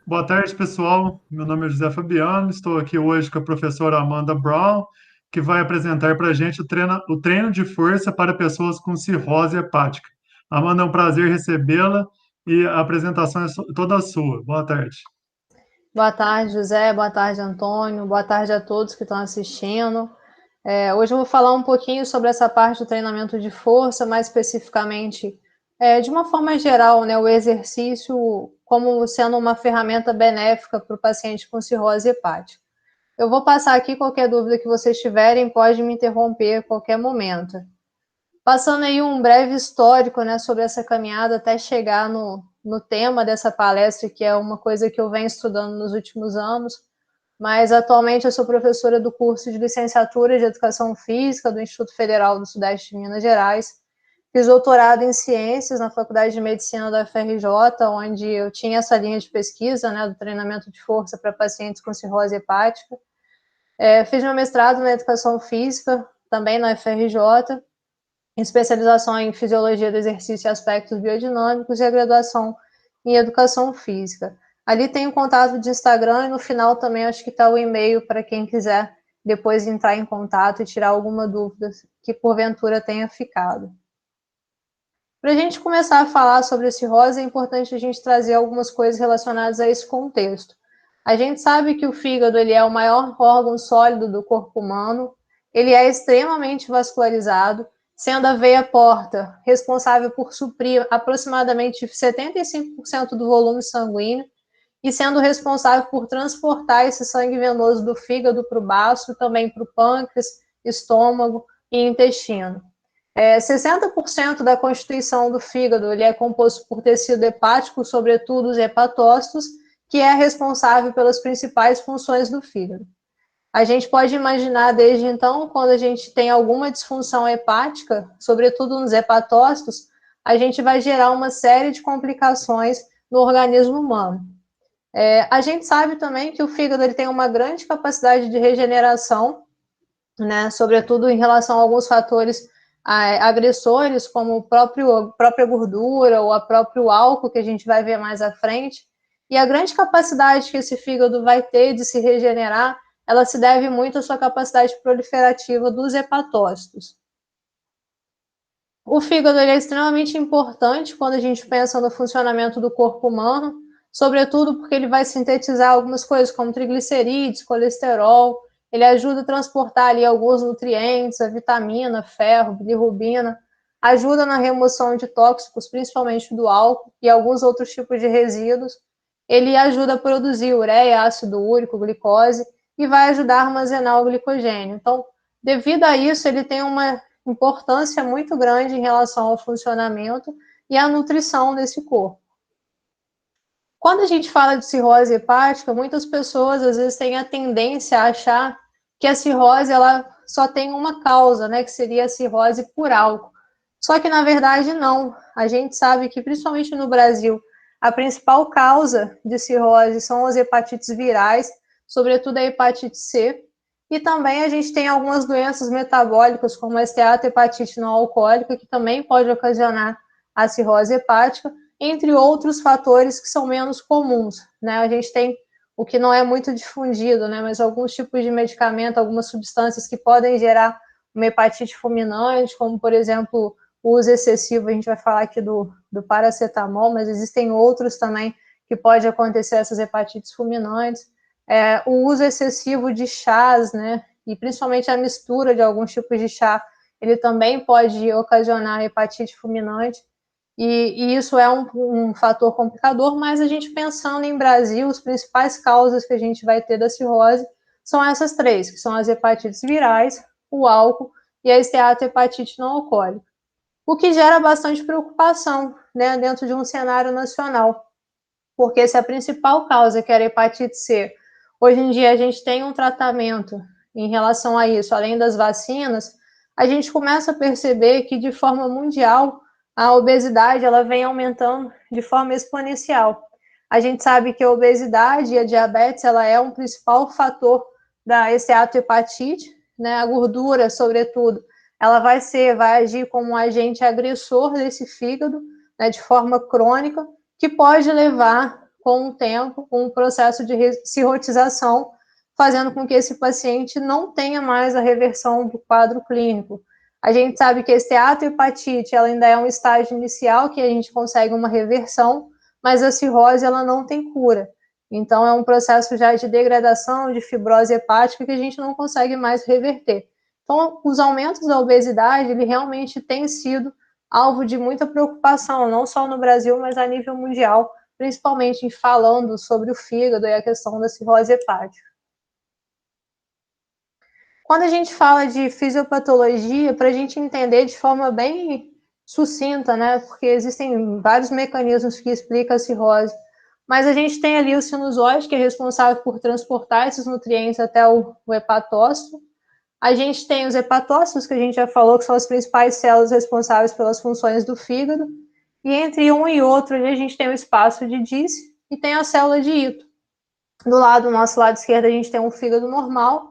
Boa tarde, pessoal. Meu nome é José Fabiano. Estou aqui hoje com a professora Amanda Brown, que vai apresentar para a gente o treino de força para pessoas com cirrose hepática. Amanda, é um prazer recebê-la e a apresentação é toda sua. Boa tarde. Boa tarde, José. Boa tarde, Antônio. Boa tarde a todos que estão assistindo. Hoje eu vou falar um pouquinho sobre essa parte do treinamento de força, mais especificamente, de uma forma geral, né, o exercício como sendo uma ferramenta benéfica para o paciente com cirrose hepática. Eu vou passar aqui qualquer dúvida que vocês tiverem, pode me interromper a qualquer momento. Passando aí um breve histórico, né, sobre essa caminhada até chegar no tema dessa palestra, que é uma coisa que eu venho estudando nos últimos anos, mas atualmente eu sou professora do curso de licenciatura de Educação Física do Instituto Federal do Sudeste de Minas Gerais. Fiz doutorado em Ciências na Faculdade de Medicina da UFRJ, onde eu tinha essa linha de pesquisa, né, do treinamento de força para pacientes com cirrose hepática. Fiz meu mestrado na Educação Física, também na UFRJ, especialização em Fisiologia do Exercício e Aspectos Biodinâmicos e a graduação em Educação Física. Ali tem o contato de Instagram e no final também acho que está o e-mail para quem quiser depois entrar em contato e tirar alguma dúvida que porventura tenha ficado. Para a gente começar a falar sobre a cirrose, é importante a gente trazer algumas coisas relacionadas a esse contexto. A gente sabe que o fígado ele é o maior órgão sólido do corpo humano, ele é extremamente vascularizado, sendo a veia porta responsável por suprir aproximadamente 75% do volume sanguíneo e sendo responsável por transportar esse sangue venoso do fígado para o baço, também para o pâncreas, estômago e intestino. 60% da constituição do fígado ele é composto por tecido hepático, sobretudo os hepatócitos, que é responsável pelas principais funções do fígado. A gente pode imaginar desde então, quando a gente tem alguma disfunção hepática, sobretudo nos hepatócitos, a gente vai gerar uma série de complicações no organismo humano. A gente sabe também que o fígado ele tem uma grande capacidade de regeneração, né, sobretudo em relação a alguns fatores agressores, como a própria gordura ou a próprio álcool, que a gente vai ver mais à frente. E a grande capacidade que esse fígado vai ter de se regenerar, ela se deve muito à sua capacidade proliferativa dos hepatócitos. O fígado ele é extremamente importante quando a gente pensa no funcionamento do corpo humano, sobretudo porque ele vai sintetizar algumas coisas como triglicerídeos, colesterol, ele ajuda a transportar ali alguns nutrientes, a vitamina, ferro, bilirrubina, ajuda na remoção de tóxicos, principalmente do álcool e alguns outros tipos de resíduos. Ele ajuda a produzir ureia, ácido úrico, glicose e vai ajudar a armazenar o glicogênio. Então, devido a isso, ele tem uma importância muito grande em relação ao funcionamento e à nutrição desse corpo. Quando a gente fala de cirrose hepática, muitas pessoas às vezes têm a tendência a achar que a cirrose ela só tem uma causa, né, que seria a cirrose por álcool. Só que na verdade não. A gente sabe que principalmente no Brasil, a principal causa de cirrose são as hepatites virais, sobretudo a hepatite C, e também a gente tem algumas doenças metabólicas, como a esteatohepatite não alcoólica, que também pode ocasionar a cirrose hepática, entre outros fatores que são menos comuns, né? A gente tem o que não é muito difundido, né? Mas alguns tipos de medicamento, algumas substâncias que podem gerar uma hepatite fulminante, como, por exemplo, o uso excessivo, a gente vai falar aqui do paracetamol, mas existem outros também que pode acontecer essas hepatites fulminantes. O uso excessivo de chás, né? E principalmente a mistura de alguns tipos de chá, ele também pode ocasionar hepatite fulminante. E isso é um fator complicador, mas a gente pensando em Brasil, as principais causas que a gente vai ter da cirrose são essas três, que são as hepatites virais, o álcool e a esteatohepatite não alcoólica. O que gera bastante preocupação, né, dentro de um cenário nacional, porque se a principal causa, que era a hepatite C, hoje em dia a gente tem um tratamento em relação a isso, além das vacinas, a gente começa a perceber que de forma mundial a obesidade ela vem aumentando de forma exponencial. A gente sabe que a obesidade e a diabetes ela é um principal fator da esteatohepatite, né? A gordura, sobretudo, ela vai agir como um agente agressor desse fígado, né, de forma crônica, que pode levar com o tempo, com o processo de cirrotização, fazendo com que esse paciente não tenha mais a reversão do quadro clínico. A gente sabe que a esteatohepatite, ela ainda é um estágio inicial que a gente consegue uma reversão, mas a cirrose, ela não tem cura. Então, é um processo já de degradação, de fibrose hepática, que a gente não consegue mais reverter. Então, os aumentos da obesidade, ele realmente tem sido alvo de muita preocupação, não só no Brasil, mas a nível mundial, principalmente falando sobre o fígado e a questão da cirrose hepática. Quando a gente fala de fisiopatologia, para a gente entender de forma bem sucinta, né, porque existem vários mecanismos que explicam a cirrose, mas a gente tem ali o sinusoide, que é responsável por transportar esses nutrientes até o hepatócito. A gente tem os hepatócitos, que a gente já falou, que são as principais células responsáveis pelas funções do fígado. E entre um e outro, a gente tem o espaço de Disse e tem a célula de Ito. Do nosso lado esquerdo, a gente tem um fígado normal.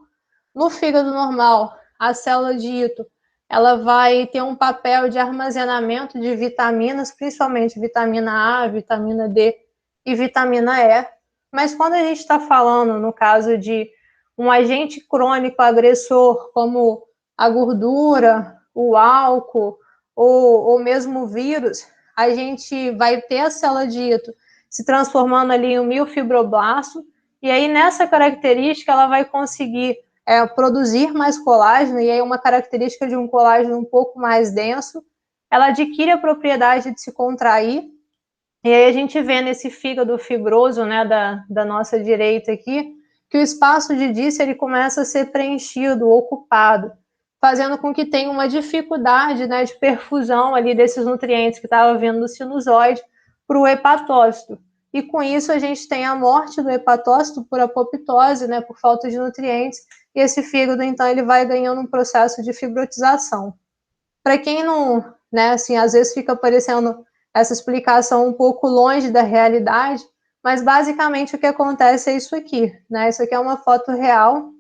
No fígado normal, a célula de Ito, ela vai ter um papel de armazenamento de vitaminas, principalmente vitamina A, vitamina D e vitamina E. Mas quando a gente está falando, no caso de um agente crônico agressor, como a gordura, o álcool ou mesmo o vírus, a gente vai ter a célula de Ito se transformando ali em um miofibroblasto, e aí nessa característica ela vai conseguir produzir mais colágeno, e aí uma característica de um colágeno um pouco mais denso, ela adquire a propriedade de se contrair, e aí a gente vê nesse fígado fibroso, né, da nossa direita aqui, que o espaço de Disse ele começa a ser preenchido, ocupado, fazendo com que tenha uma dificuldade, né, de perfusão ali desses nutrientes que estava vindo do sinusoide para o hepatócito. E com isso a gente tem a morte do hepatócito por apoptose, né, por falta de nutrientes, e esse fígado, então, ele vai ganhando um processo de fibrotização. Para quem não, né, assim, às vezes fica parecendo essa explicação um pouco longe da realidade, mas basicamente o que acontece é isso aqui, né? Isso aqui é uma foto real,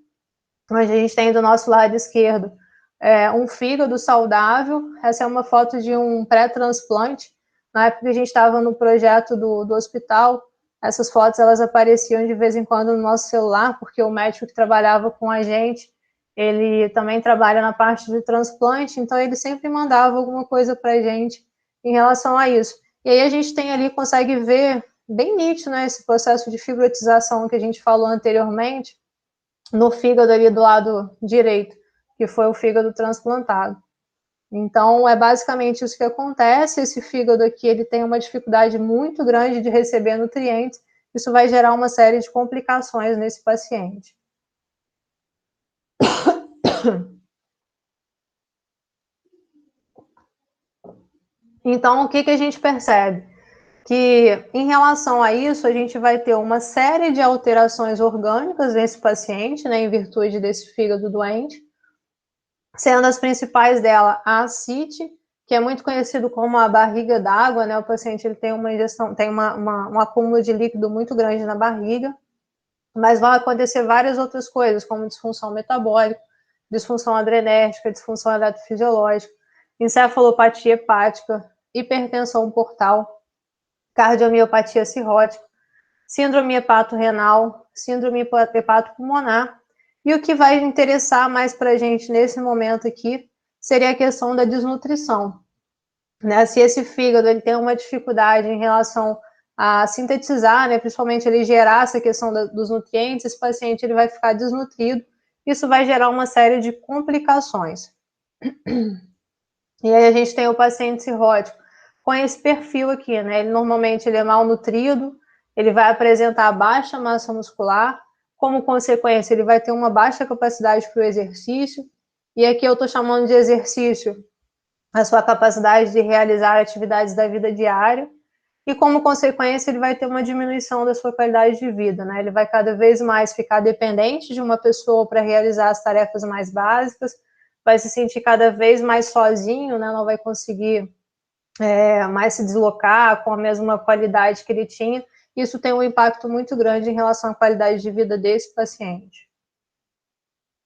onde a gente tem do nosso lado esquerdo um fígado saudável. Essa é uma foto de um pré-transplante. Na época que a gente estava no projeto do hospital, essas fotos elas apareciam de vez em quando no nosso celular, porque o médico que trabalhava com a gente, ele também trabalha na parte de transplante, então ele sempre mandava alguma coisa para a gente em relação a isso. E aí a gente tem ali, consegue ver bem nítido, né, esse processo de fibrotização que a gente falou anteriormente, no fígado ali do lado direito, que foi o fígado transplantado. Então, é basicamente isso que acontece. Esse fígado aqui, ele tem uma dificuldade muito grande de receber nutrientes. Isso vai gerar uma série de complicações nesse paciente. Então, o que a gente percebe? Que, em relação a isso, a gente vai ter uma série de alterações orgânicas nesse paciente, né, em virtude desse fígado doente, sendo as principais dela a ascite, que é muito conhecido como a barriga d'água, né? O paciente ele tem uma ingestão, tem um acúmulo de líquido muito grande na barriga, mas vai acontecer várias outras coisas, como disfunção metabólica, disfunção adrenérgica, disfunção eletrofisiológica, encefalopatia hepática, hipertensão portal, cardiomiopatia cirrótica, síndrome hepatorrenal, síndrome hepatopulmonar. E o que vai interessar mais para a gente nesse momento aqui seria a questão da desnutrição. Né? Se esse fígado ele tem uma dificuldade em relação a sintetizar, né, principalmente ele gerar essa questão dos nutrientes, esse paciente ele vai ficar desnutrido, isso vai gerar uma série de complicações. E aí a gente tem o paciente cirrótico com esse perfil aqui, né? Ele normalmente ele é malnutrido, ele vai apresentar baixa massa muscular, como consequência ele vai ter uma baixa capacidade para o exercício, e aqui eu estou chamando de exercício a sua capacidade de realizar atividades da vida diária, e como consequência ele vai ter uma diminuição da sua qualidade de vida, né? Ele vai cada vez mais ficar dependente de uma pessoa para realizar as tarefas mais básicas, vai se sentir cada vez mais sozinho, né? Não vai conseguir mais se deslocar com a mesma qualidade que ele tinha. Isso tem um impacto muito grande em relação à qualidade de vida desse paciente.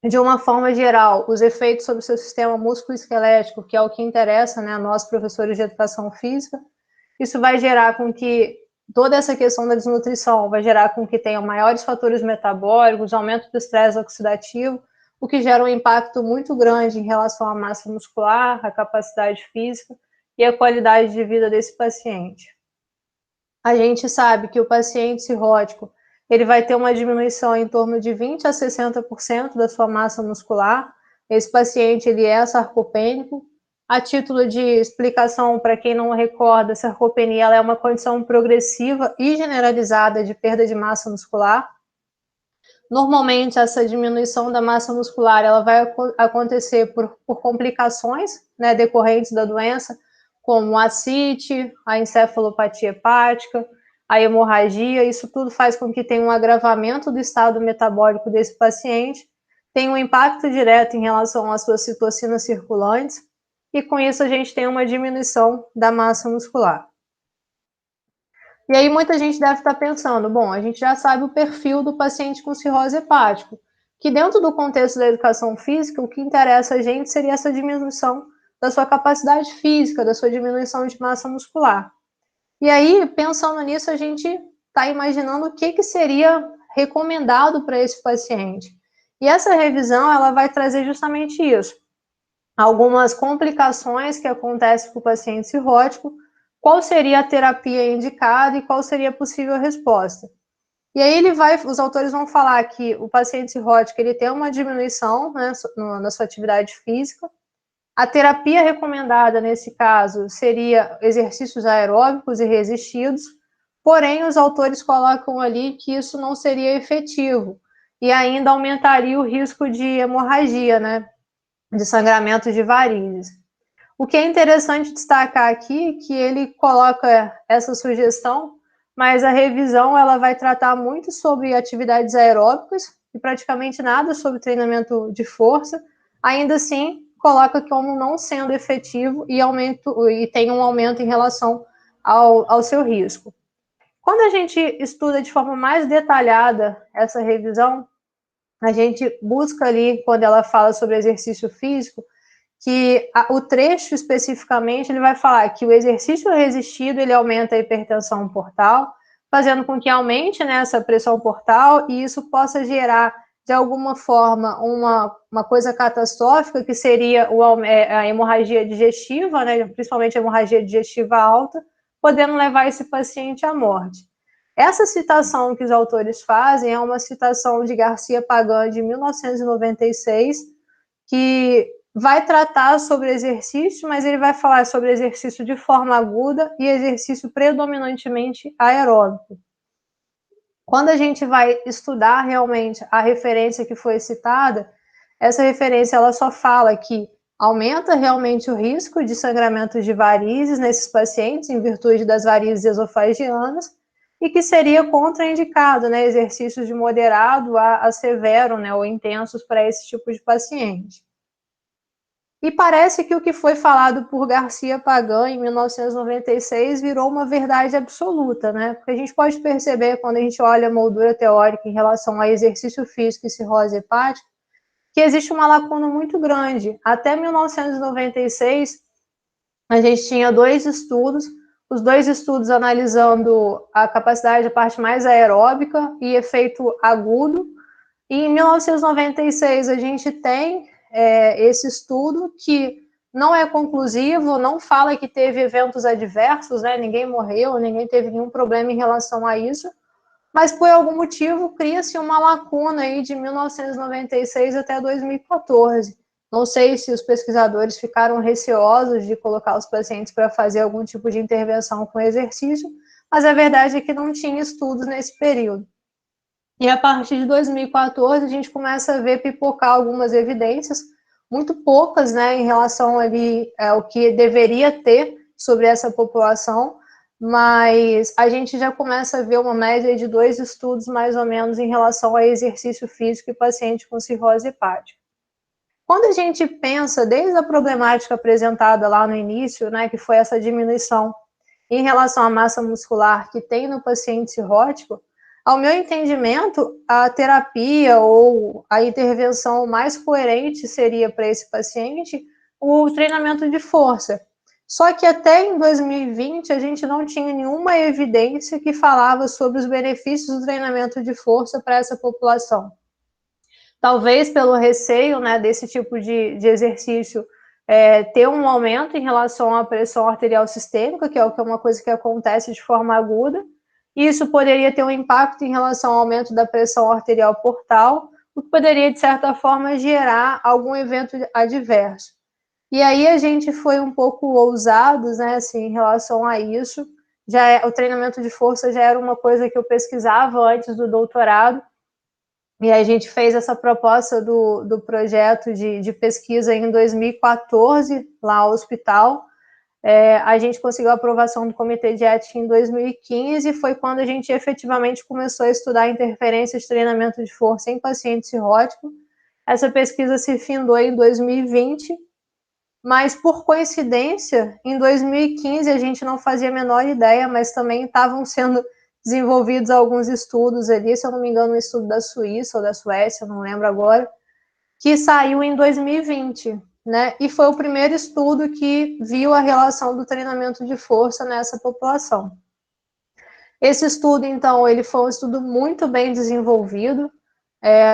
De uma forma geral, os efeitos sobre o seu sistema músculo-esquelético, que é o que interessa, né, a nós, professores de educação física, isso vai gerar com que toda essa questão da desnutrição vai gerar com que tenham maiores fatores metabólicos, aumento do estresse oxidativo, o que gera um impacto muito grande em relação à massa muscular, à capacidade física e à qualidade de vida desse paciente. A gente sabe que o paciente cirrótico, ele vai ter uma diminuição em torno de 20 a 60% da sua massa muscular. Esse paciente, ele é sarcopênico. A título de explicação, para quem não recorda, a sarcopenia ela é uma condição progressiva e generalizada de perda de massa muscular. Normalmente, essa diminuição da massa muscular ela vai acontecer por complicações, né, decorrentes da doença, como a ascite, a encefalopatia hepática, a hemorragia. Isso tudo faz com que tenha um agravamento do estado metabólico desse paciente, tem um impacto direto em relação às suas citocinas circulantes, e com isso a gente tem uma diminuição da massa muscular. E aí muita gente deve estar pensando, bom, a gente já sabe o perfil do paciente com cirrose hepática, que dentro do contexto da educação física, o que interessa a gente seria essa diminuição da sua capacidade física, da sua diminuição de massa muscular. E aí, pensando nisso, a gente está imaginando o que seria recomendado para esse paciente. E essa revisão, ela vai trazer justamente isso. Algumas complicações que acontecem com o paciente cirrótico, qual seria a terapia indicada e qual seria a possível resposta. E aí os autores vão falar que o paciente cirrótico ele tem uma diminuição, né, na sua atividade física. A terapia recomendada nesse caso seria exercícios aeróbicos e resistidos, porém os autores colocam ali que isso não seria efetivo e ainda aumentaria o risco de hemorragia, né, de sangramento de varizes. O que é interessante destacar aqui é que ele coloca essa sugestão, mas a revisão ela vai tratar muito sobre atividades aeróbicas e praticamente nada sobre treinamento de força. Ainda assim, coloca como não sendo efetivo e tem um aumento em relação ao seu risco. Quando a gente estuda de forma mais detalhada essa revisão, a gente busca ali, quando ela fala sobre exercício físico, que o trecho especificamente ele vai falar que o exercício resistido ele aumenta a hipertensão portal, fazendo com que aumente, né, essa pressão portal e isso possa gerar de alguma forma uma coisa catastrófica que seria a hemorragia digestiva, né, principalmente a hemorragia digestiva alta, podendo levar esse paciente à morte. Essa citação que os autores fazem é uma citação de Garcia Pagan de 1996, que vai tratar sobre exercício, mas ele vai falar sobre exercício de forma aguda e exercício predominantemente aeróbico. Quando a gente vai estudar realmente a referência que foi citada, essa referência ela só fala que aumenta realmente o risco de sangramento de varizes nesses pacientes, em virtude das varizes esofagianas, e que seria contraindicado, né, exercícios de moderado a severo, né, ou intensos para esse tipo de paciente. E parece que o que foi falado por Garcia Pagan em 1996 virou uma verdade absoluta, né? Porque a gente pode perceber, quando a gente olha a moldura teórica em relação a exercício físico e cirrose hepática, que existe uma lacuna muito grande. Até 1996, a gente tinha dois estudos, os dois estudos analisando a capacidade da parte mais aeróbica e efeito agudo. E em 1996, a gente tem esse estudo que não é conclusivo, não fala que teve eventos adversos, né? Ninguém morreu, ninguém teve nenhum problema em relação a isso, mas por algum motivo cria-se uma lacuna aí de 1996 até 2014. Não sei se os pesquisadores ficaram receosos de colocar os pacientes para fazer algum tipo de intervenção com exercício, mas a verdade é que não tinha estudos nesse período. E a partir de 2014, a gente começa a ver pipocar algumas evidências, muito poucas, né, em relação ali ao que deveria ter sobre essa população, mas a gente já começa a ver uma média de 2 estudos, mais ou menos, em relação a exercício físico e paciente com cirrose hepática. Quando a gente pensa, desde a problemática apresentada lá no início, né, que foi essa diminuição em relação à massa muscular que tem no paciente cirrótico, ao meu entendimento, a terapia ou a intervenção mais coerente seria para esse paciente o treinamento de força. Só que até em 2020 a gente não tinha nenhuma evidência que falava sobre os benefícios do treinamento de força para essa população. Talvez pelo receio, né, desse tipo de exercício ter um aumento em relação à pressão arterial sistêmica, que é uma coisa que acontece de forma aguda, e isso poderia ter um impacto em relação ao aumento da pressão arterial portal, o que poderia, de certa forma, gerar algum evento adverso. E aí a gente foi um pouco ousados, né, assim, em relação a isso. O treinamento de força já era uma coisa que eu pesquisava antes do doutorado, e a gente fez essa proposta do projeto de pesquisa em 2014, lá ao hospital. A gente conseguiu a aprovação do Comitê de Ética em 2015, foi quando a gente efetivamente começou a estudar interferências de treinamento de força em paciente cirrótico. Essa pesquisa se findou em 2020, mas por coincidência, em 2015 a gente não fazia a menor ideia, mas também estavam sendo desenvolvidos alguns estudos ali, se eu não me engano, um estudo da Suíça ou da Suécia, não lembro agora, que saiu em 2020, né? E foi o primeiro estudo que viu a relação do treinamento de força nessa população. Esse estudo, então, ele foi um estudo muito bem desenvolvido.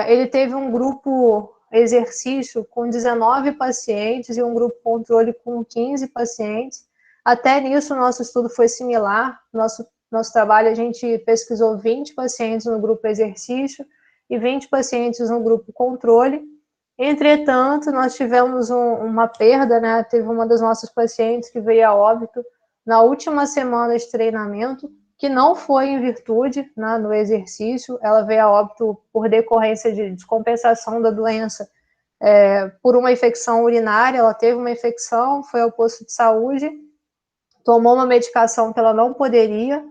Ele teve um grupo exercício com 19 pacientes e um grupo controle com 15 pacientes. Até nisso, o nosso estudo foi similar. Nosso trabalho, a gente pesquisou 20 pacientes no grupo exercício e 20 pacientes no grupo controle. Entretanto, nós tivemos uma perda, né? Teve uma das nossas pacientes que veio a óbito na última semana de treinamento, que não foi em virtude, né, no exercício, ela veio a óbito por decorrência de descompensação da doença, por uma infecção urinária. Ela teve uma infecção, foi ao posto de saúde, tomou uma medicação que ela não poderia,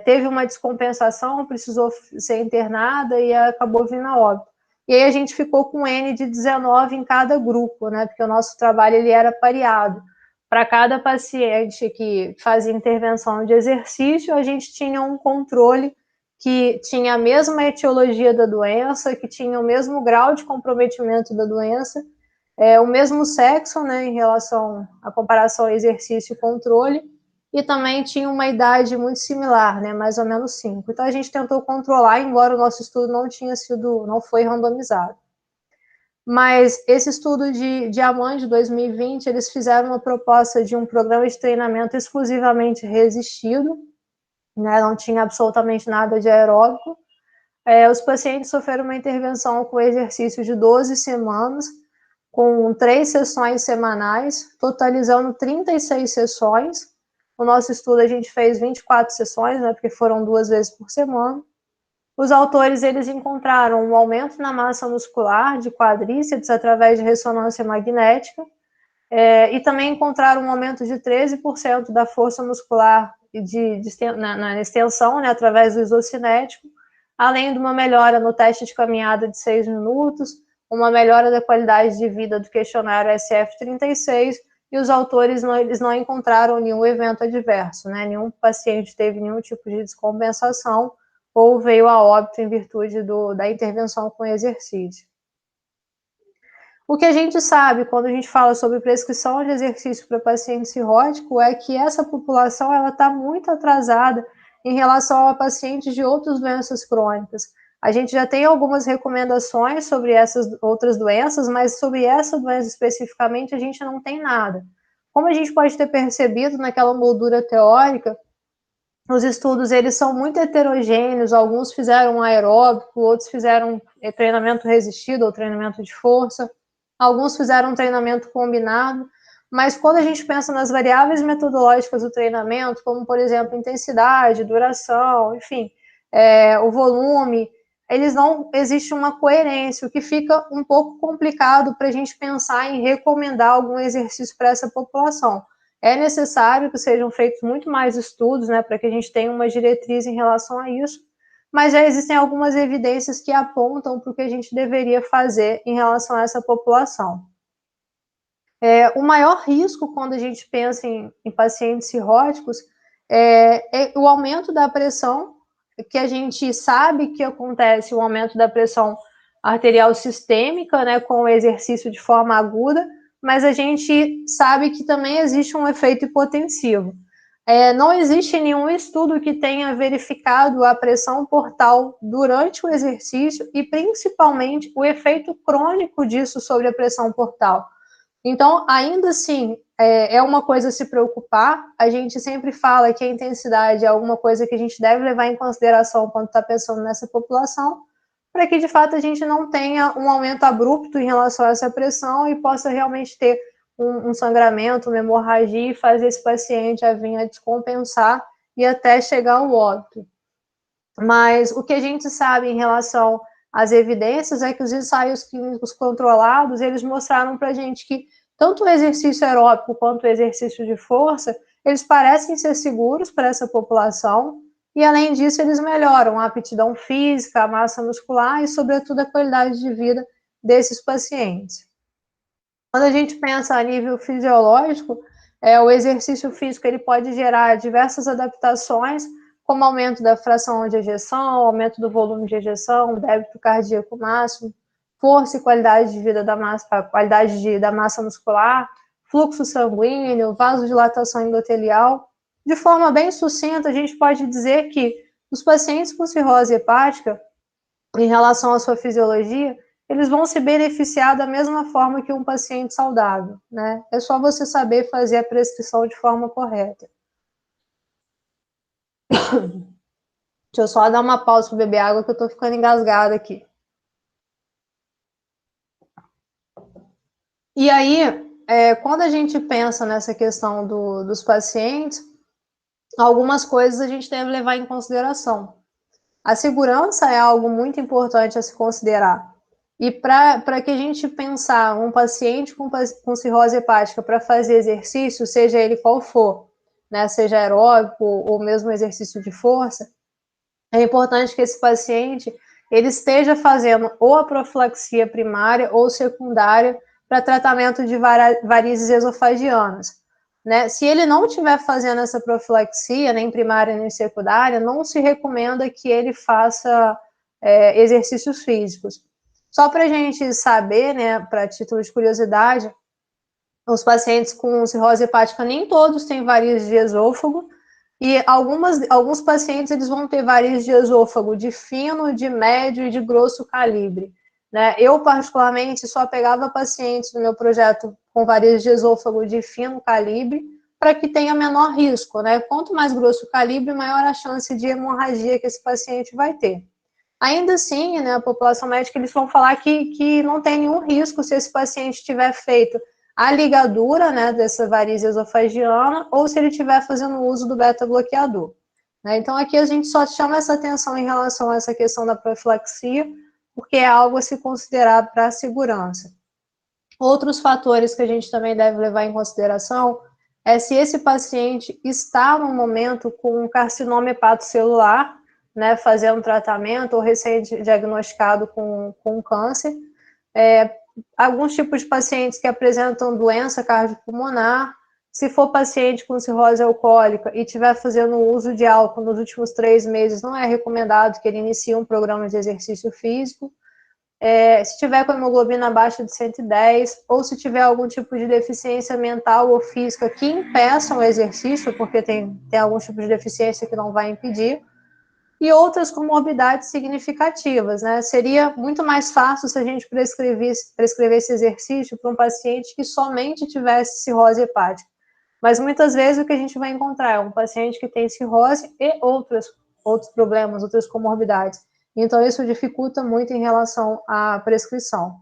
teve uma descompensação, precisou ser internada e acabou vindo a óbito. E aí a gente ficou com N de 19 em cada grupo, né, porque o nosso trabalho ele era pareado. Para cada paciente que fazia intervenção de exercício, a gente tinha um controle que tinha a mesma etiologia da doença, que tinha o mesmo grau de comprometimento da doença, o mesmo sexo, né, em relação à comparação exercício e controle, e também tinha uma idade muito similar, né, mais ou menos 5. Então a gente tentou controlar, embora o nosso estudo não foi randomizado. Mas esse estudo de AMAN de 2020, eles fizeram uma proposta de um programa de treinamento exclusivamente resistido, né, não tinha absolutamente nada de aeróbico. Os pacientes sofreram uma intervenção com exercício de 12 semanas, com 3 sessões semanais, totalizando 36 sessões. O nosso estudo a gente fez 24 sessões, né, porque foram 2 vezes por semana. Os autores eles encontraram um aumento na massa muscular de quadríceps através de ressonância magnética, e também encontraram um aumento de 13% da força muscular na extensão, né, através do isocinético, além de uma melhora no teste de caminhada de 6 minutos, uma melhora da qualidade de vida do questionário SF-36, e os autores eles não encontraram nenhum evento adverso, né? Nenhum paciente teve nenhum tipo de descompensação ou veio a óbito em virtude da intervenção com exercício. O que a gente sabe quando a gente fala sobre prescrição de exercício para paciente cirrótico é que essa população está muito atrasada em relação a pacientes de outras doenças crônicas. A gente já tem algumas recomendações sobre essas outras doenças, mas sobre essa doença especificamente a gente não tem nada. Como a gente pode ter percebido naquela moldura teórica, os estudos eles são muito heterogêneos, alguns fizeram aeróbico, outros fizeram treinamento resistido ou treinamento de força, alguns fizeram um treinamento combinado, mas quando a gente pensa nas variáveis metodológicas do treinamento, como, por exemplo, intensidade, duração, enfim, o volume, eles não existe uma coerência, o que fica um pouco complicado para a gente pensar em recomendar algum exercício para essa população. É necessário que sejam feitos muito mais estudos, né, para que a gente tenha uma diretriz em relação a isso, mas já existem algumas evidências que apontam para o que a gente deveria fazer em relação a essa população. O maior risco quando a gente pensa em pacientes cirróticos é o aumento da pressão, que a gente sabe que acontece o aumento da pressão arterial sistêmica, né, com o exercício de forma aguda, mas a gente sabe que também existe um efeito hipotensivo. Não existe nenhum estudo que tenha verificado a pressão portal durante o exercício e, principalmente, o efeito crônico disso sobre a pressão portal. Então, ainda assim, é uma coisa a se preocupar. A gente sempre fala que a intensidade é alguma coisa que a gente deve levar em consideração quando está pensando nessa população, para que, de fato, a gente não tenha um aumento abrupto em relação a essa pressão e possa realmente ter um sangramento, uma hemorragia e fazer esse paciente a vir a descompensar e até chegar ao óbito. Mas o que a gente sabe em relação às evidências é que os ensaios clínicos controlados, eles mostraram para a gente que tanto o exercício aeróbico quanto o exercício de força, eles parecem ser seguros para essa população, e além disso eles melhoram a aptidão física, a massa muscular e, sobretudo, a qualidade de vida desses pacientes. Quando a gente pensa a nível fisiológico, o exercício físico ele pode gerar diversas adaptações, como aumento da fração de ejeção, aumento do volume de ejeção, débito cardíaco máximo, força e qualidade de vida da massa, qualidade da massa muscular, fluxo sanguíneo, vasodilatação endotelial. De forma bem sucinta, a gente pode dizer que os pacientes com cirrose hepática, em relação à sua fisiologia, eles vão se beneficiar da mesma forma que um paciente saudável, né? É só você saber fazer a prescrição de forma correta. Deixa eu só dar uma pausa para beber água, que eu tô ficando engasgada aqui. E aí, quando a gente pensa nessa questão dos pacientes, algumas coisas a gente deve levar em consideração. A segurança é algo muito importante a se considerar. E para que a gente pensar um paciente com cirrose hepática para fazer exercício, seja ele qual for, né, seja aeróbico ou mesmo exercício de força, é importante que esse paciente ele esteja fazendo ou a profilaxia primária ou secundária para tratamento de varizes esofagianas. Né? Se ele não estiver fazendo essa profilaxia, nem primária nem secundária, não se recomenda que ele faça exercícios físicos. Só para a gente saber, né, para título de curiosidade, os pacientes com cirrose hepática nem todos têm varizes de esôfago, e alguns pacientes eles vão ter varizes de esôfago de fino, de médio e de grosso calibre. Né? Eu, particularmente, só pegava pacientes no meu projeto com varizes de esôfago de fino calibre para que tenha menor risco. Né? Quanto mais grosso o calibre, maior a chance de hemorragia que esse paciente vai ter. Ainda assim, né, a população médica, eles vão falar que não tem nenhum risco se esse paciente tiver feito a ligadura, né, dessa varize esofagiana, ou se ele estiver fazendo uso do beta-bloqueador. Né? Então, aqui a gente só chama essa atenção em relação a essa questão da profilaxia, porque é algo a se considerar para a segurança. Outros fatores que a gente também deve levar em consideração é se esse paciente está no momento com um carcinoma hepatocelular, né, fazendo tratamento ou recém-diagnosticado com câncer, alguns tipos de pacientes que apresentam doença cardiopulmonar, se for paciente com cirrose alcoólica e estiver fazendo uso de álcool nos últimos 3 meses, não é recomendado que ele inicie um programa de exercício físico, se tiver com hemoglobina abaixo de 110, ou se tiver algum tipo de deficiência mental ou física que impeçam o exercício, porque tem algum tipo de deficiência que não vai impedir, e outras comorbidades significativas, né? Seria muito mais fácil se a gente prescrevesse exercício para um paciente que somente tivesse cirrose hepática. Mas muitas vezes o que a gente vai encontrar é um paciente que tem cirrose e outros problemas, outras comorbidades. Então, isso dificulta muito em relação à prescrição.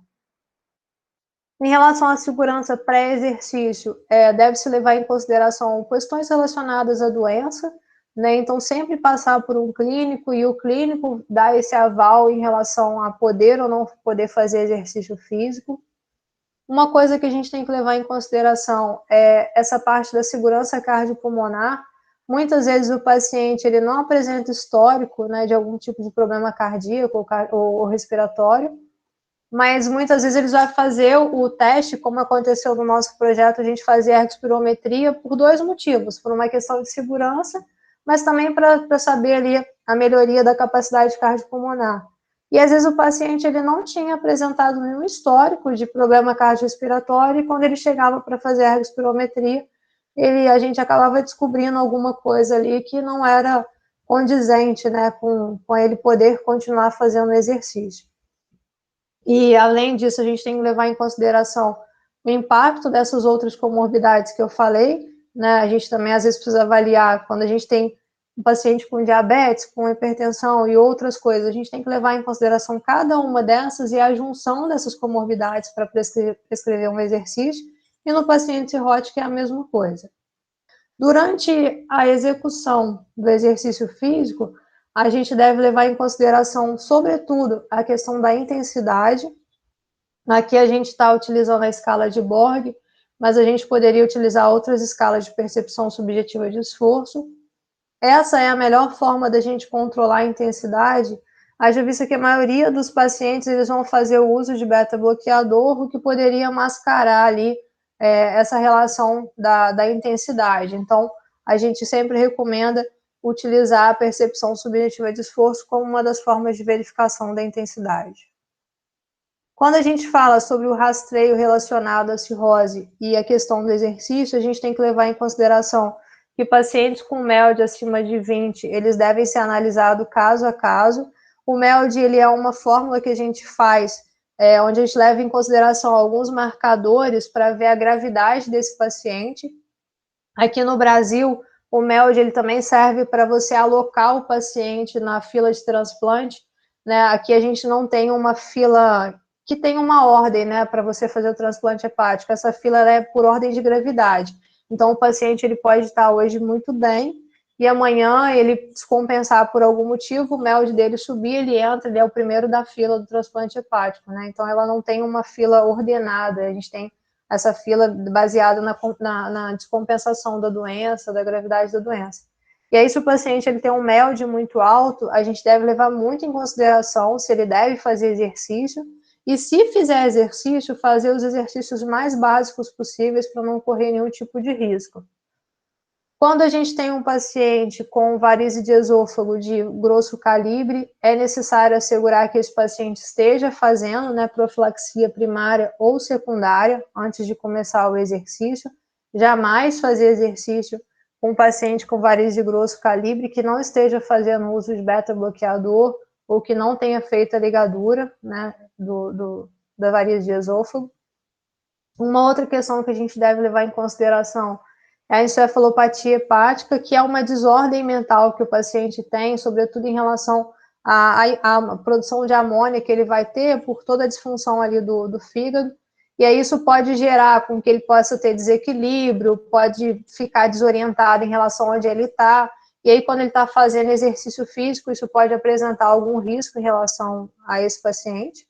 Em relação à segurança pré-exercício, deve-se levar em consideração questões relacionadas à doença, né? Então, sempre passar por um clínico e o clínico dar esse aval em relação a poder ou não poder fazer exercício físico. Uma coisa que a gente tem que levar em consideração é essa parte da segurança cardiopulmonar. Muitas vezes o paciente ele não apresenta histórico, né, de algum tipo de problema cardíaco ou respiratório, mas muitas vezes eles vão fazer o teste, como aconteceu no nosso projeto, a gente fazia a respirometria por 2 motivos, por uma questão de segurança, mas também para saber ali a melhoria da capacidade cardiopulmonar. E às vezes o paciente ele não tinha apresentado nenhum histórico de problema cardiorrespiratório, e quando ele chegava para fazer a ergospirometria, a gente acabava descobrindo alguma coisa ali que não era condizente, né, com ele poder continuar fazendo exercício. E, além disso, a gente tem que levar em consideração o impacto dessas outras comorbidades que eu falei, né? A gente também, às vezes, precisa avaliar quando a gente tem um paciente com diabetes, com hipertensão e outras coisas, a gente tem que levar em consideração cada uma dessas e a junção dessas comorbidades para prescrever um exercício, e no paciente cirrótico é a mesma coisa. Durante a execução do exercício físico, a gente deve levar em consideração, sobretudo, a questão da intensidade. Aqui a gente está utilizando a escala de Borg, mas a gente poderia utilizar outras escalas de percepção subjetiva de esforço. Essa é a melhor forma da gente controlar a intensidade. Haja vista que a maioria dos pacientes eles vão fazer o uso de beta-bloqueador, o que poderia mascarar ali essa relação da intensidade. Então, a gente sempre recomenda utilizar a percepção subjetiva de esforço como uma das formas de verificação da intensidade. Quando a gente fala sobre o rastreio relacionado à cirrose e a questão do exercício, a gente tem que levar em consideração que pacientes com MELD acima de 20, eles devem ser analisados caso a caso. O MELD, ele é uma fórmula que a gente faz, onde a gente leva em consideração alguns marcadores para ver a gravidade desse paciente. Aqui no Brasil, o MELD, ele também serve para você alocar o paciente na fila de transplante, né? Aqui a gente não tem uma fila que tem uma ordem, né, para você fazer o transplante hepático. Essa fila é por ordem de gravidade. Então, o paciente ele pode estar hoje muito bem e amanhã ele descompensar por algum motivo, o MELD dele subir, ele entra, ele é o primeiro da fila do transplante hepático, né? Então, ela não tem uma fila ordenada, a gente tem essa fila baseada na descompensação da doença, da gravidade da doença. E aí, se o paciente ele tem um MELD muito alto, a gente deve levar muito em consideração se ele deve fazer exercício, e se fizer exercício, fazer os exercícios mais básicos possíveis para não correr nenhum tipo de risco. Quando a gente tem um paciente com varizes de esôfago de grosso calibre, é necessário assegurar que esse paciente esteja fazendo, né, profilaxia primária ou secundária antes de começar o exercício. Jamais fazer exercício com um paciente com varizes de grosso calibre que não esteja fazendo uso de beta-bloqueador ou que não tenha feito a ligadura, né, da varize de esôfago. Uma outra questão que a gente deve levar em consideração é a encefalopatia hepática, que é uma desordem mental que o paciente tem, sobretudo em relação à produção de amônia que ele vai ter por toda a disfunção ali do fígado. E aí isso pode gerar com que ele possa ter desequilíbrio, pode ficar desorientado em relação a onde ele está. E aí, quando ele está fazendo exercício físico, isso pode apresentar algum risco em relação a esse paciente.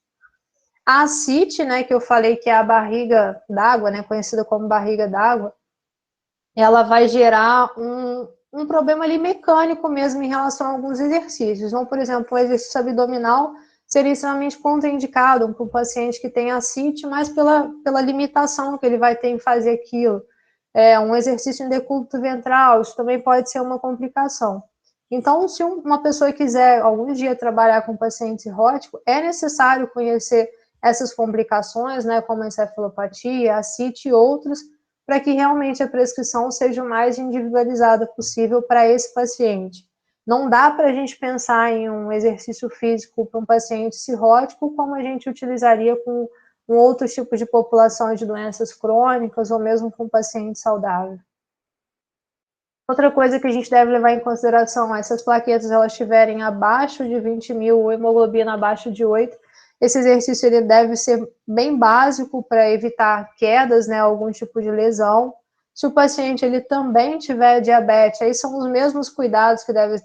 A ascite, né, que eu falei que é a barriga d'água, né, conhecida como barriga d'água, ela vai gerar um problema ali mecânico mesmo em relação a alguns exercícios. Então, por exemplo, o exercício abdominal seria extremamente contraindicado para um paciente que tem ascite, mas pela limitação que ele vai ter em fazer aquilo. Um exercício em decúbito ventral, isso também pode ser uma complicação. Então, se uma pessoa quiser algum dia trabalhar com paciente cirrótico, é necessário conhecer essas complicações, né, como a encefalopatia, ascite e outros, para que realmente a prescrição seja o mais individualizada possível para esse paciente. Não dá para a gente pensar em um exercício físico para um paciente cirrótico como a gente utilizaria com outros tipos de população de doenças crônicas ou mesmo com paciente saudável. Outra coisa que a gente deve levar em consideração é se as plaquetas elas estiverem abaixo de 20.000 ou hemoglobina abaixo de 8, esse exercício ele deve ser bem básico para evitar quedas, né, algum tipo de lesão. Se o paciente ele também tiver diabetes, aí são os mesmos cuidados que devem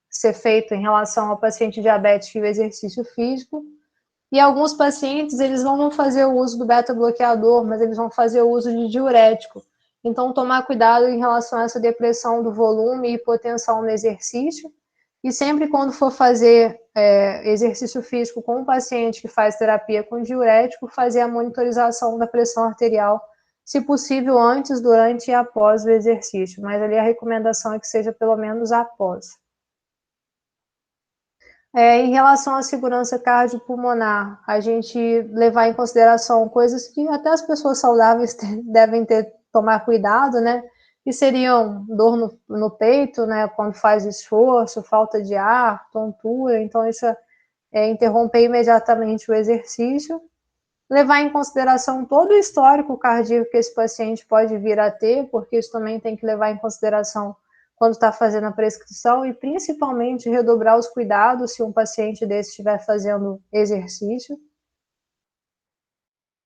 ser feitos em relação ao paciente diabético e o exercício físico. E alguns pacientes, eles não vão fazer o uso do beta-bloqueador, mas eles vão fazer o uso de diurético. Então, tomar cuidado em relação a essa depressão do volume e hipotensão no exercício. E sempre quando for fazer exercício físico com um paciente que faz terapia com diurético, fazer a monitorização da pressão arterial, se possível antes, durante e após o exercício. Mas ali a recomendação é que seja pelo menos após. Em relação à segurança cardiopulmonar, a gente levar em consideração coisas que até as pessoas saudáveis devem tomar cuidado, né? Que seriam dor no peito, né? Quando faz esforço, falta de ar, tontura. Então, isso é interromper imediatamente o exercício. Levar em consideração todo o histórico cardíaco que esse paciente pode vir a ter, porque isso também tem que levar em consideração quando está fazendo a prescrição, e principalmente redobrar os cuidados se um paciente desse estiver fazendo exercício.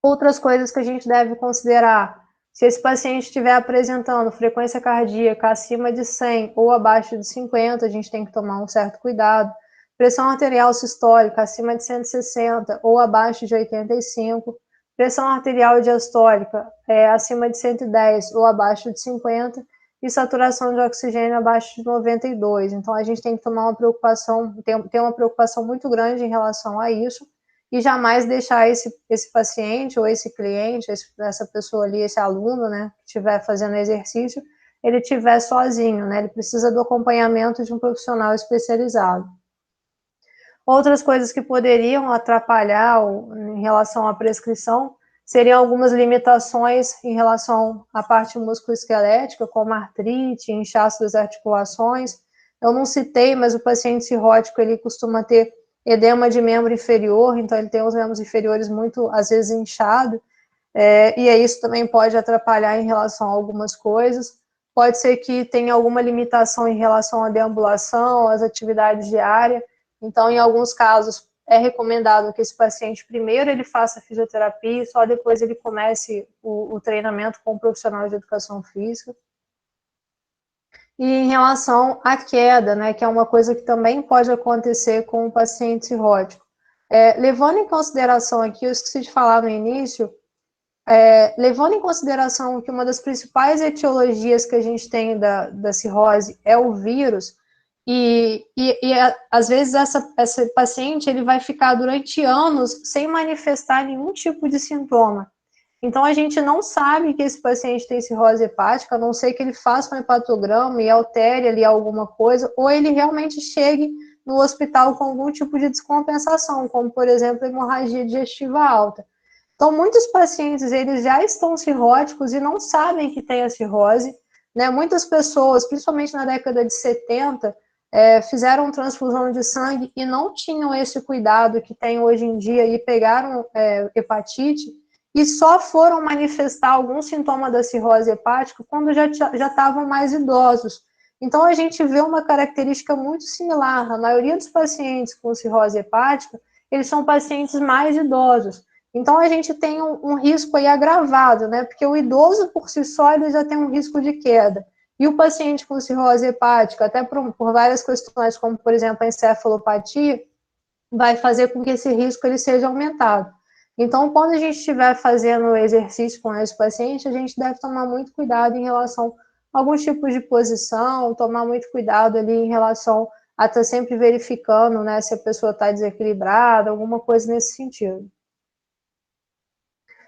Outras coisas que a gente deve considerar: se esse paciente estiver apresentando frequência cardíaca acima de 100 ou abaixo de 50, a gente tem que tomar um certo cuidado. Pressão arterial sistólica acima de 160 ou abaixo de 85. Pressão arterial diastólica acima de 110 ou abaixo de 50. E saturação de oxigênio abaixo de 92. Então, a gente tem que tomar uma preocupação, ter uma preocupação muito grande em relação a isso, e jamais deixar esse paciente ou esse cliente, essa pessoa ali, esse aluno, né, que estiver fazendo exercício, ele estiver sozinho, né, ele precisa do acompanhamento de um profissional especializado. Outras coisas que poderiam atrapalhar em relação à prescrição seriam algumas limitações em relação à parte musculoesquelética, como artrite, inchaço das articulações. Eu não citei, mas o paciente cirrótico, ele costuma ter edema de membro inferior, então ele tem os membros inferiores muito, às vezes, inchados, e aí isso também pode atrapalhar em relação a algumas coisas. Pode ser que tenha alguma limitação em relação à deambulação, às atividades diárias. Então, em alguns casos, é recomendado que esse paciente primeiro ele faça fisioterapia e só depois ele comece o treinamento com um profissional de educação física. E em relação à queda, né, que é uma coisa que também pode acontecer com o paciente cirrótico. Levando em consideração aqui, eu esqueci de falar no início, levando em consideração que uma das principais etiologias que a gente tem da cirrose é o vírus, e às vezes essa paciente ele vai ficar durante anos sem manifestar nenhum tipo de sintoma. Então, a gente não sabe que esse paciente tem cirrose hepática, a não ser que ele faça um hepatograma e altere ali alguma coisa, ou ele realmente chegue no hospital com algum tipo de descompensação, como, por exemplo, hemorragia digestiva alta. Então, muitos pacientes, eles já estão cirróticos e não sabem que tem a cirrose, né? Muitas pessoas, principalmente na década de 70, fizeram transfusão de sangue e não tinham esse cuidado que tem hoje em dia e pegaram hepatite, e só foram manifestar algum sintoma da cirrose hepática quando já estavam mais idosos. Então, a gente vê uma característica muito similar. A maioria dos pacientes com cirrose hepática, eles são pacientes mais idosos. Então, a gente tem um risco aí agravado, né? Porque o idoso, por si só, ele já tem um risco de queda. E o paciente com cirrose hepática, até por várias questões, como, por exemplo, a encefalopatia, vai fazer com que esse risco ele seja aumentado. Então, quando a gente estiver fazendo exercício com esse paciente, a gente deve tomar muito cuidado em relação a alguns tipos de posição, tomar muito cuidado ali em relação a estar sempre verificando, né, se a pessoa está desequilibrada, alguma coisa nesse sentido.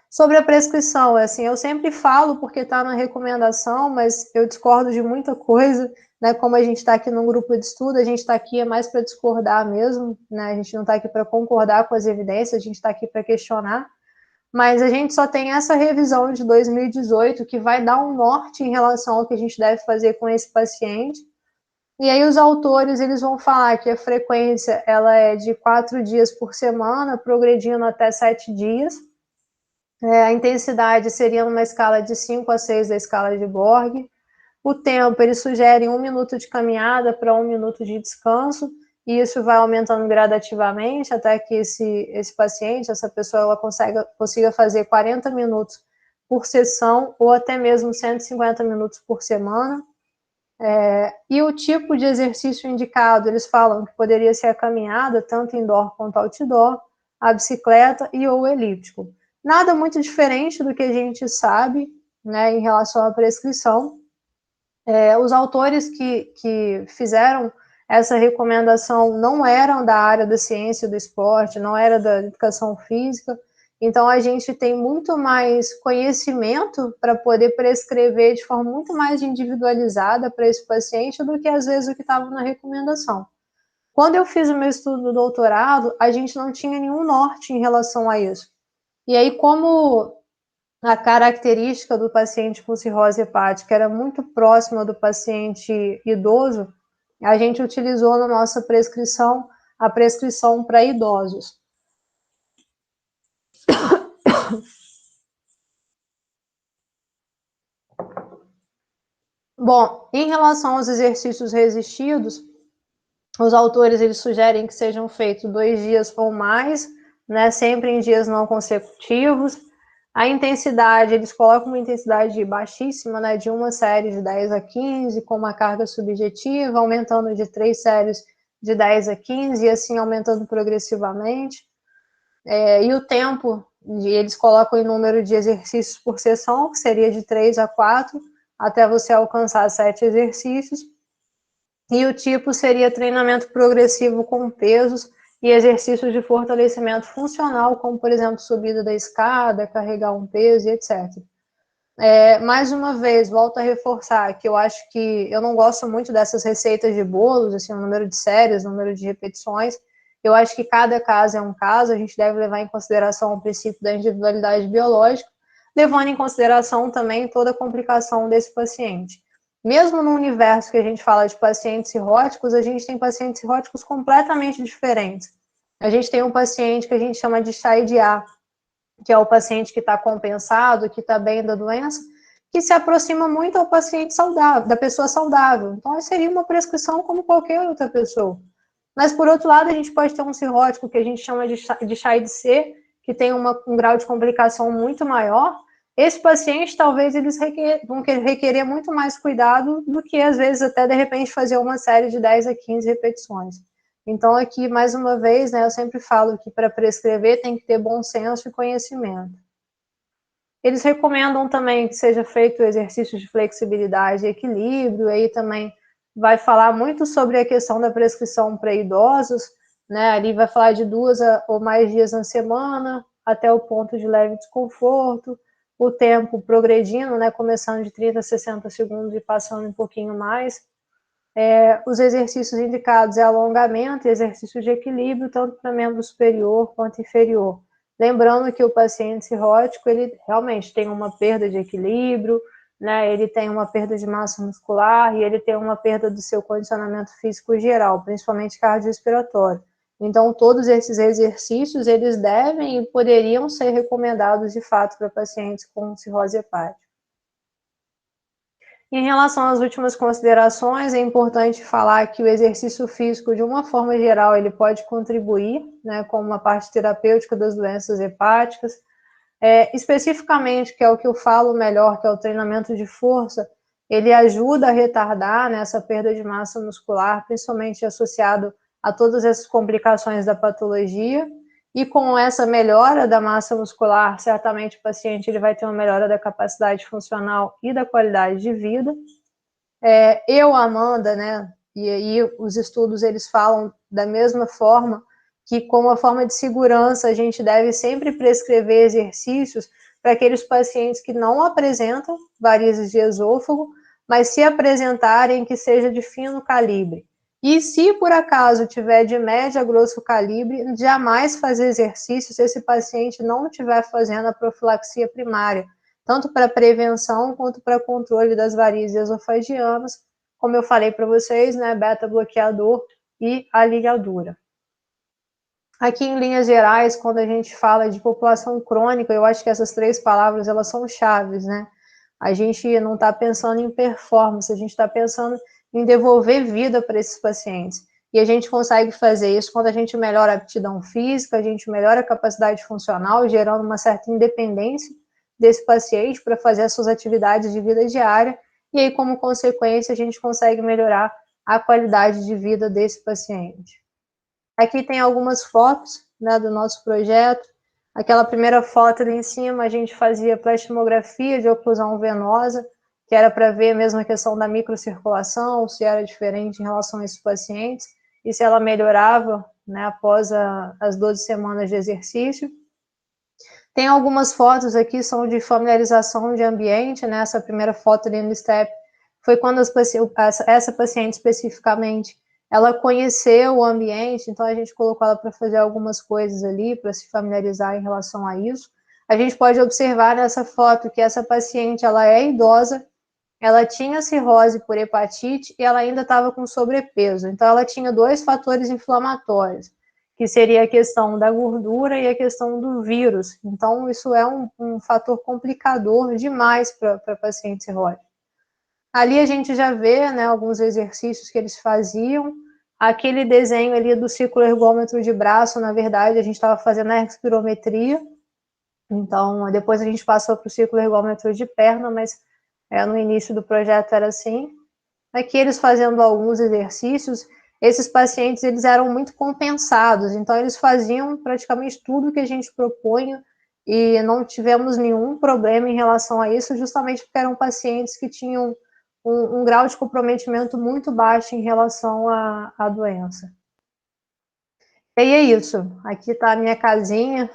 Sobre a prescrição, assim, eu sempre falo porque está na recomendação, mas eu discordo de muita coisa, né? Como a gente está aqui num grupo de estudo, a gente está aqui mais para discordar mesmo, né? A gente não está aqui para concordar com as evidências, a gente está aqui para questionar. Mas a gente só tem essa revisão de 2018 que vai dar um norte em relação ao que a gente deve fazer com esse paciente. E aí os autores eles vão falar que a frequência ela é de 4 dias por semana, progredindo até 7 dias. A intensidade seria numa escala de 5 a 6 da escala de Borg. O tempo, eles sugerem 1 minuto de caminhada para 1 minuto de descanso, e isso vai aumentando gradativamente até que esse paciente, essa pessoa, ela consiga fazer 40 minutos por sessão ou até mesmo 150 minutos por semana. E o tipo de exercício indicado, eles falam que poderia ser a caminhada, tanto indoor quanto outdoor, a bicicleta e ou elíptico. Nada muito diferente do que a gente sabe, né, em relação à prescrição. Os autores que fizeram essa recomendação não eram da área da ciência do esporte, não era da educação física, então a gente tem muito mais conhecimento para poder prescrever de forma muito mais individualizada para esse paciente do que às vezes o que estava na recomendação. Quando eu fiz o meu estudo do doutorado, a gente não tinha nenhum norte em relação a isso. E aí, como a característica do paciente com cirrose hepática era muito próxima do paciente idoso, a gente utilizou na nossa prescrição a prescrição para idosos. Bom, em relação aos exercícios resistidos, os autores eles sugerem que sejam feitos 2 dias ou mais, né, sempre em dias não consecutivos. A intensidade, eles colocam uma intensidade baixíssima, né, de uma série de 10 a 15, com uma carga subjetiva, aumentando de 3 séries de 10 a 15, e assim aumentando progressivamente. E o tempo, eles colocam em número de exercícios por sessão, que seria de 3 a 4, até você alcançar 7 exercícios. E o tipo seria treinamento progressivo com pesos e exercícios de fortalecimento funcional, como, por exemplo, subida da escada, carregar um peso e etc. Mais uma vez, volto a reforçar que eu acho que eu não gosto muito dessas receitas de bolos, assim, o número de séries, o número de repetições. Eu acho que cada caso é um caso, a gente deve levar em consideração o princípio da individualidade biológica, levando em consideração também toda a complicação desse paciente. Mesmo no universo que a gente fala de pacientes cirróticos, a gente tem pacientes cirróticos completamente diferentes. A gente tem um paciente que a gente chama de CHAI-DA, que é o paciente que está compensado, que está bem da doença, que se aproxima muito ao paciente saudável, da pessoa saudável. Então, seria uma prescrição como qualquer outra pessoa. Mas, por outro lado, a gente pode ter um cirrótico que a gente chama de CHAI-DC, que tem um grau de complicação muito maior. Esse paciente, talvez, eles vão requerer muito mais cuidado do que, às vezes, até, de repente, fazer uma série de 10 a 15 repetições. Então, aqui, mais uma vez, né, eu sempre falo que para prescrever tem que ter bom senso e conhecimento. Eles recomendam também que seja feito exercício de flexibilidade e equilíbrio, aí também vai falar muito sobre a questão da prescrição para idosos, né, ali vai falar de 2 ou mais dias na semana, até o ponto de leve desconforto, o tempo progredindo, né, começando de 30 a 60 segundos e passando um pouquinho mais. Os exercícios indicados é alongamento e exercício de equilíbrio, tanto para membro superior quanto inferior. Lembrando que o paciente cirrótico, ele realmente tem uma perda de equilíbrio, né? Ele tem uma perda de massa muscular e ele tem uma perda do seu condicionamento físico geral, principalmente cardiorrespiratório. Então, todos esses exercícios, eles devem e poderiam ser recomendados, de fato, para pacientes com cirrose hepática. Em relação às últimas considerações, é importante falar que o exercício físico, de uma forma geral, ele pode contribuir, né, com uma parte terapêutica das doenças hepáticas. Especificamente, que é o que eu falo melhor, que é o treinamento de força, ele ajuda a retardar, né, essa perda de massa muscular, principalmente associado a todas essas complicações da patologia. E com essa melhora da massa muscular, certamente o paciente ele vai ter uma melhora da capacidade funcional e da qualidade de vida. Amanda, né, e aí os estudos eles falam da mesma forma, que como uma forma de segurança a gente deve sempre prescrever exercícios para aqueles pacientes que não apresentam varizes de esôfago, mas se apresentarem que seja de fino calibre. E se por acaso tiver de médio a grosso calibre, jamais fazer exercício se esse paciente não estiver fazendo a profilaxia primária, tanto para prevenção quanto para controle das varizes esofagianas, como eu falei para vocês, né, beta-bloqueador e a ligadura. Aqui em linhas gerais, quando a gente fala de população crônica, eu acho que essas 3 palavras elas são chaves, né? A gente não está pensando em performance, a gente está pensando em devolver vida para esses pacientes. E a gente consegue fazer isso quando a gente melhora a aptidão física, a gente melhora a capacidade funcional, gerando uma certa independência desse paciente para fazer as suas atividades de vida diária, e aí, como consequência, a gente consegue melhorar a qualidade de vida desse paciente. Aqui tem algumas fotos, né, do nosso projeto. Aquela primeira foto ali em cima, a gente fazia plastimografia de oclusão venosa, que era para ver mesmo a questão da microcirculação, se era diferente em relação a esses pacientes, e se ela melhorava, né, após as 12 semanas de exercício. Tem algumas fotos aqui, são de familiarização de ambiente, né? Essa primeira foto ali no STEP foi quando essa paciente especificamente, ela conheceu o ambiente, então a gente colocou ela para fazer algumas coisas ali, para se familiarizar em relação a isso. A gente pode observar nessa foto que essa paciente, ela é idosa, ela tinha cirrose por hepatite e ela ainda estava com sobrepeso. Então, ela tinha 2 fatores inflamatórios, que seria a questão da gordura e a questão do vírus. Então, isso é um fator complicador demais para paciente cirrótico. Ali a gente já vê, né, alguns exercícios que eles faziam. Aquele desenho ali do ciclo ergômetro de braço, na verdade, a gente estava fazendo a espirometria. Então, depois a gente passou para o ciclo ergômetro de perna, mas no início do projeto era assim. Aqui eles fazendo alguns exercícios, esses pacientes eles eram muito compensados, então eles faziam praticamente tudo que a gente propunha e não tivemos nenhum problema em relação a isso, justamente porque eram pacientes que tinham um grau de comprometimento muito baixo em relação à doença. E aí é isso, aqui está a minha casinha,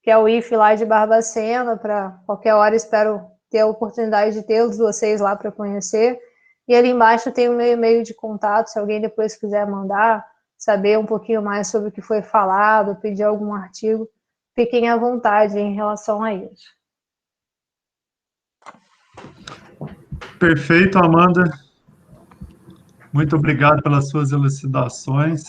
que é o IF lá de Barbacena, para qualquer hora espero ter a oportunidade de tê-los vocês lá para conhecer. E ali embaixo tem o meu e-mail de contato, se alguém depois quiser mandar, saber um pouquinho mais sobre o que foi falado, pedir algum artigo, fiquem à vontade em relação a isso. Perfeito, Amanda. Muito obrigado pelas suas elucidações.